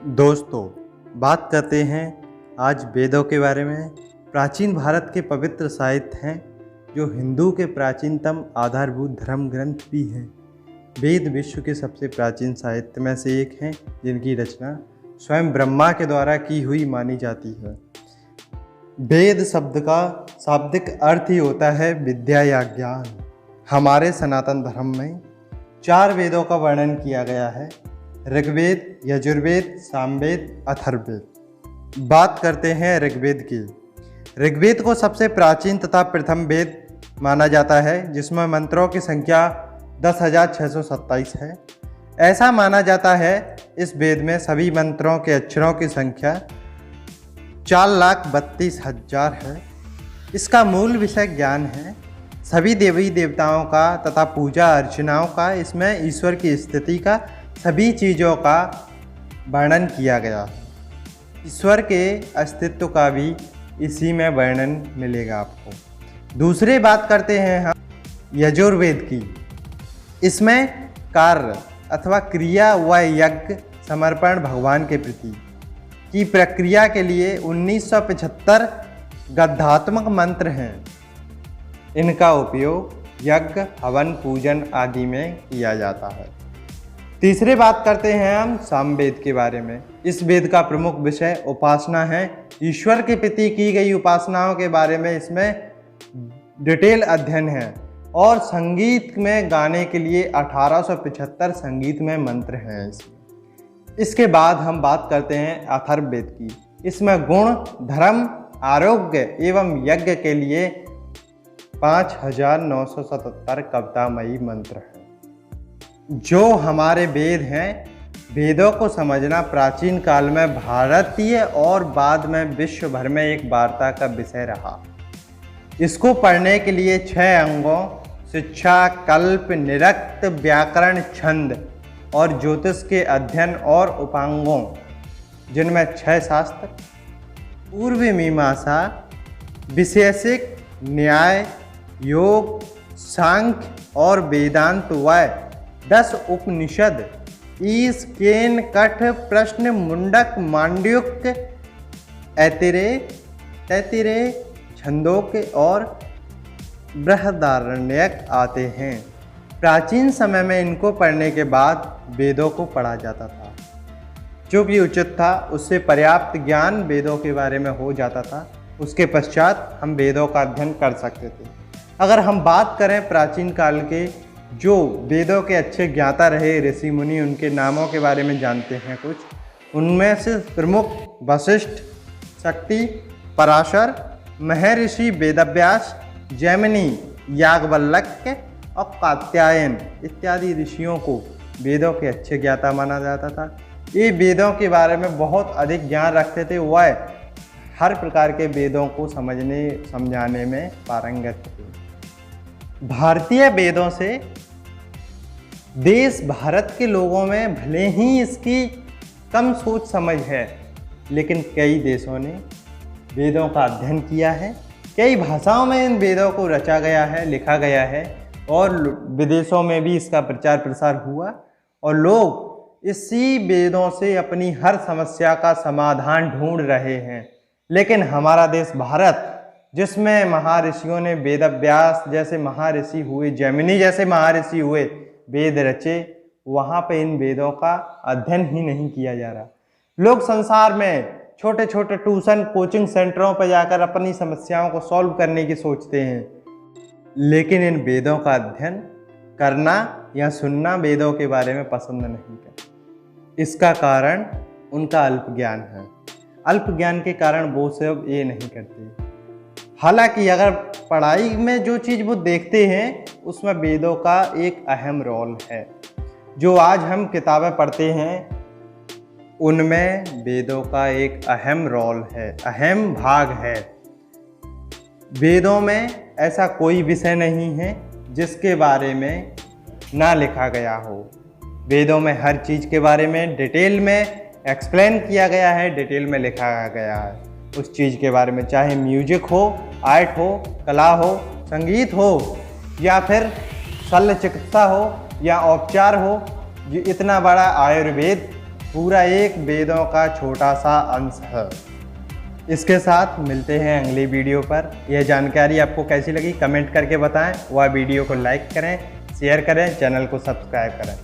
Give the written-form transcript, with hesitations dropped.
दोस्तों, बात करते हैं आज वेदों के बारे में। प्राचीन भारत के पवित्र साहित्य हैं जो हिंदू के प्राचीनतम आधारभूत धर्म ग्रंथ भी हैं। वेद विश्व के सबसे प्राचीन साहित्य में से एक हैं जिनकी रचना स्वयं ब्रह्मा के द्वारा की हुई मानी जाती है। वेद शब्द का शाब्दिक अर्थ ही होता है विद्या या ज्ञान। हमारे सनातन धर्म में 4 वेदों का वर्णन किया गया है: ऋग्वेद, यजुर्वेद, सामवेद, अथर्ववेद। बात करते हैं ऋग्वेद की। ऋग्वेद को सबसे प्राचीन तथा प्रथम वेद माना जाता है, जिसमें मंत्रों की संख्या 10,627 है। ऐसा माना जाता है इस वेद में सभी मंत्रों के अक्षरों की संख्या 4,32,000 है। इसका मूल विषय ज्ञान है। सभी देवी देवताओं का तथा पूजा अर्चनाओं का, इसमें ईश्वर की स्थिति का, सभी चीज़ों का वर्णन किया गया है। ईश्वर के अस्तित्व का भी इसी में वर्णन मिलेगा आपको। दूसरी बात करते हैं हम यजुर्वेद की। इसमें कार्य अथवा क्रिया व यज्ञ समर्पण भगवान के प्रति की प्रक्रिया के लिए 1975 गद्यात्मक मंत्र हैं। इनका उपयोग यज्ञ, हवन, पूजन आदि में किया जाता है। तीसरी बात करते हैं हम सामवेद के बारे में। इस वेद का प्रमुख विषय उपासना है। ईश्वर के प्रति की गई उपासनाओं के बारे में इसमें डिटेल अध्ययन है। और संगीत में गाने के लिए 1875 संगीत में मंत्र हैं इसमें। इसके बाद हम बात करते हैं अथर्ववेद की। इसमें गुण, धर्म, आरोग्य एवं यज्ञ के लिए 5,977 कवितामयी मंत्र हैं। जो हमारे वेद हैं, वेदों को समझना प्राचीन काल में भारतीय और बाद में विश्व भर में एक वार्ता का विषय रहा। इसको पढ़ने के लिए 6 अंगों शिक्षा, कल्प, निरक्त, व्याकरण, छंद और ज्योतिष के अध्ययन और उपांगों, जिनमें 6 शास्त्र, पूर्व मीमांसा, विशेषिक, न्याय, योग, सांख्य और वेदांत व 10 उपनिषद, ईश, केन, कठ, प्रश्न, मुंडक, मांड्युक्य, ऐतिरेय, तैतिरेय, छंदोक्य और बृहदारण्यक आते हैं। प्राचीन समय में इनको पढ़ने के बाद वेदों को पढ़ा जाता था। जो भी उचित था उससे पर्याप्त ज्ञान वेदों के बारे में हो जाता था। उसके पश्चात हम वेदों का अध्ययन कर सकते थे। अगर हम बात करें प्राचीन काल के जो वेदों के अच्छे ज्ञाता रहे ऋषि मुनि, उनके नामों के बारे में जानते हैं कुछ। उनमें से प्रमुख वशिष्ठ, शक्ति, पराशर, महर्षि वेदव्यास, जैमिनी, याज्ञवल्क्य और कात्यायन इत्यादि ऋषियों को वेदों के अच्छे ज्ञाता माना जाता था। ये वेदों के बारे में बहुत अधिक ज्ञान रखते थे। वह हर प्रकार के वेदों को समझने समझाने में पारंगत थे। भारतीय वेदों से देश भारत के लोगों में भले ही इसकी कम सोच समझ है, लेकिन कई देशों ने वेदों का अध्ययन किया है। कई भाषाओं में इन वेदों को रचा गया है, लिखा गया है और विदेशों में भी इसका प्रचार प्रसार हुआ और लोग इसी वेदों से अपनी हर समस्या का समाधान ढूंढ रहे हैं। लेकिन हमारा देश भारत, जिसमें महर्षियों ने वेदव्यास जैसे महर्षि हुए, जैमिनी जैसे महर्षि हुए, वेद रचे, वहाँ पे इन वेदों का अध्ययन ही नहीं किया जा रहा। लोग संसार में छोटे छोटे ट्यूशन कोचिंग सेंटरों पर जाकर अपनी समस्याओं को सॉल्व करने की सोचते हैं, लेकिन इन वेदों का अध्ययन करना या सुनना वेदों के बारे में पसंद नहीं करते। इसका कारण उनका अल्प ज्ञान है। अल्प ज्ञान के कारण वो सब ये नहीं करते। हालांकि अगर पढ़ाई में जो चीज़ वो देखते हैं उसमें वेदों का एक अहम रोल है। जो आज हम किताबें पढ़ते हैं उनमें वेदों का एक अहम रोल है, अहम भाग है। वेदों में ऐसा कोई विषय नहीं है जिसके बारे में ना लिखा गया हो। वेदों में हर चीज़ के बारे में डिटेल में एक्सप्लेन किया गया है, डिटेल में लिखा गया है उस चीज़ के बारे में। चाहे म्यूजिक हो, आर्ट हो, कला हो, संगीत हो या फिर शल्य चिकित्सा हो या उपचार हो। इतना बड़ा आयुर्वेद पूरा एक वेदों का छोटा सा अंश है। इसके साथ मिलते हैं अगली वीडियो पर। यह जानकारी आपको कैसी लगी कमेंट करके बताएं। वह वीडियो को लाइक करें, शेयर करें, चैनल को सब्सक्राइब करें।